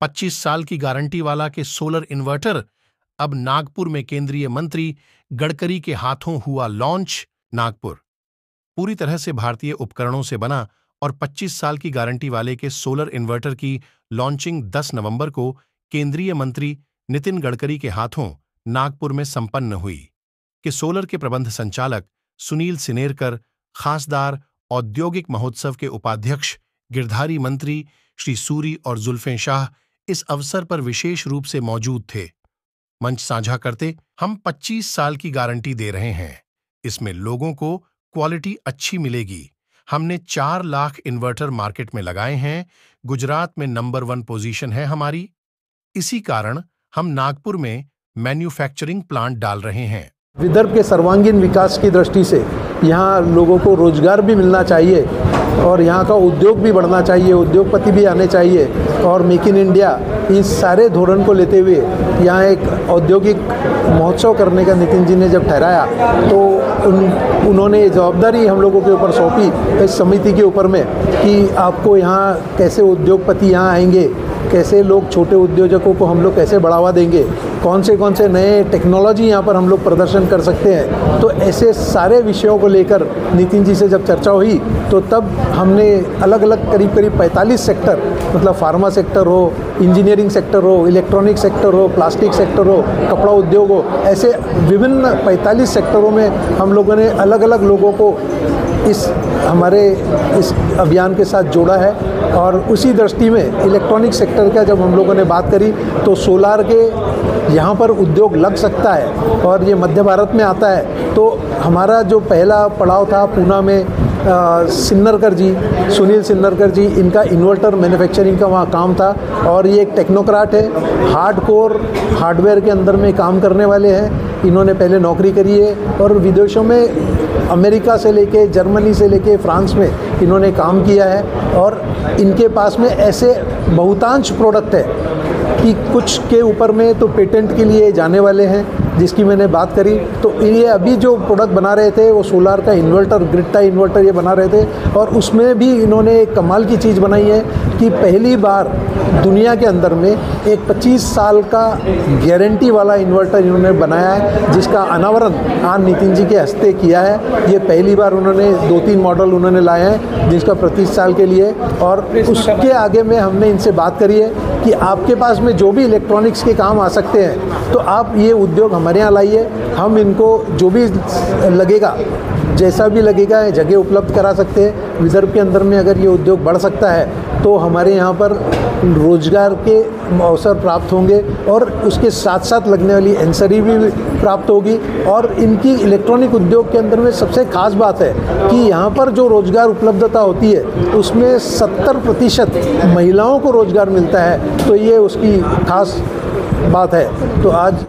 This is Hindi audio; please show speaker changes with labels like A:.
A: 25 साल की गारंटी वाला के सोलर इन्वर्टर अब नागपुर में केंद्रीय मंत्री गडकरी के हाथों हुआ लॉन्च। नागपुर पूरी तरह से भारतीय उपकरणों से बना और 25 साल की गारंटी वाले के सोलर इन्वर्टर की लॉन्चिंग 10 नवंबर को केंद्रीय मंत्री नितिन गडकरी के हाथों नागपुर में संपन्न हुई। कि सोलर के प्रबंध संचालक सुनील सिनेरकर, खासदार औद्योगिक महोत्सव के उपाध्यक्ष गिरधारी मंत्री श्री सूरी और जुल्फे शाह इस अवसर पर विशेष रूप से मौजूद थे। मंच साझा करते, हम 25 साल की गारंटी दे रहे हैं, इसमें लोगों को क्वालिटी अच्छी मिलेगी। हमने 4 लाख इन्वर्टर मार्केट में लगाए हैं। गुजरात में नंबर 1 पोजीशन है हमारी। इसी कारण हम नागपुर में मैन्युफैक्चरिंग प्लांट डाल रहे हैं।
B: विदर्भ के सर्वांगीण विकास की दृष्टि से यहाँ लोगों को रोजगार भी मिलना चाहिए और यहाँ का उद्योग भी बढ़ना चाहिए, उद्योगपति भी आने चाहिए और मेक इन इंडिया इस सारे धोरण को लेते हुए यहाँ एक औद्योगिक महोत्सव करने का नितिन जी ने जब ठहराया तो उन्होंने ये जवाबदारी हम लोगों के ऊपर सौंपी इस समिति के ऊपर में कि आपको यहाँ कैसे उद्योगपति यहाँ आएंगे, कैसे लोग छोटे उद्योजकों को हम लोग कैसे बढ़ावा देंगे, कौन से नए टेक्नोलॉजी यहाँ पर हम लोग प्रदर्शन कर सकते हैं। तो ऐसे सारे विषयों को लेकर नितिन जी से जब चर्चा हुई तो तब हमने अलग अलग करीब 45 सेक्टर, मतलब फार्मा सेक्टर हो, इंजीनियरिंग सेक्टर हो, इलेक्ट्रॉनिक सेक्टर हो, प्लास्टिक सेक्टर हो, कपड़ा उद्योग हो, ऐसे विभिन्न 45 सेक्टरों में हम लोगों ने अलग अलग लोगों को हमारे इस अभियान के साथ जोड़ा है। और उसी दृष्टि में इलेक्ट्रॉनिक सेक्टर का जब हम लोगों ने बात करी तो सोलार के यहाँ पर उद्योग लग सकता है और ये मध्य भारत में आता है। तो हमारा जो पहला पड़ाव था पूना में सिन्नरकर जी, सुनील सिन्नरकर जी, इनका इन्वर्टर मैन्युफैक्चरिंग का वहाँ काम था और ये एक टेक्नोक्रेट है, हार्डकोर हार्डवेयर के अंदर में काम करने वाले हैं। इन्होंने पहले नौकरी करी है और विदेशों में अमेरिका से लेके जर्मनी से लेके फ्रांस में इन्होंने काम किया है और इनके पास में ऐसे बहुतांश प्रोडक्ट है कि कुछ के ऊपर में तो पेटेंट के लिए जाने वाले हैं जिसकी मैंने बात करी। तो ये अभी जो प्रोडक्ट बना रहे थे वो सोलार का इन्वर्टर, ग्रिड टाई इन्वर्टर ये बना रहे थे और उसमें भी इन्होंने एक कमाल की चीज़ बनाई है कि पहली बार दुनिया के अंदर में एक 25 साल का गारंटी वाला इन्वर्टर इन्होंने बनाया है जिसका अनावरण आज नितिन जी के हस्ते किया है। ये पहली बार उन्होंने 2-3 मॉडल उन्होंने लाए हैं जिसका 25 साल के लिए। और उसके आगे में हमने इनसे बात करी है कि आपके पास में जो भी इलेक्ट्रॉनिक्स के काम आ सकते हैं तो आप ये उद्योग हमारे यहाँ लाइए, हम इनको जो भी लगेगा, जैसा भी लगेगा जगह उपलब्ध करा सकते हैं। विदर्भ के अंदर में अगर ये उद्योग बढ़ सकता है तो हमारे यहाँ पर रोजगार के अवसर प्राप्त होंगे और उसके साथ साथ लगने वाली एंसरी भी प्राप्त होगी। और इनकी इलेक्ट्रॉनिक उद्योग के अंदर में सबसे खास बात है कि यहाँ पर जो रोजगार उपलब्धता होती है उसमें 70% महिलाओं को रोजगार मिलता है। तो ये उसकी खास बात है। तो आज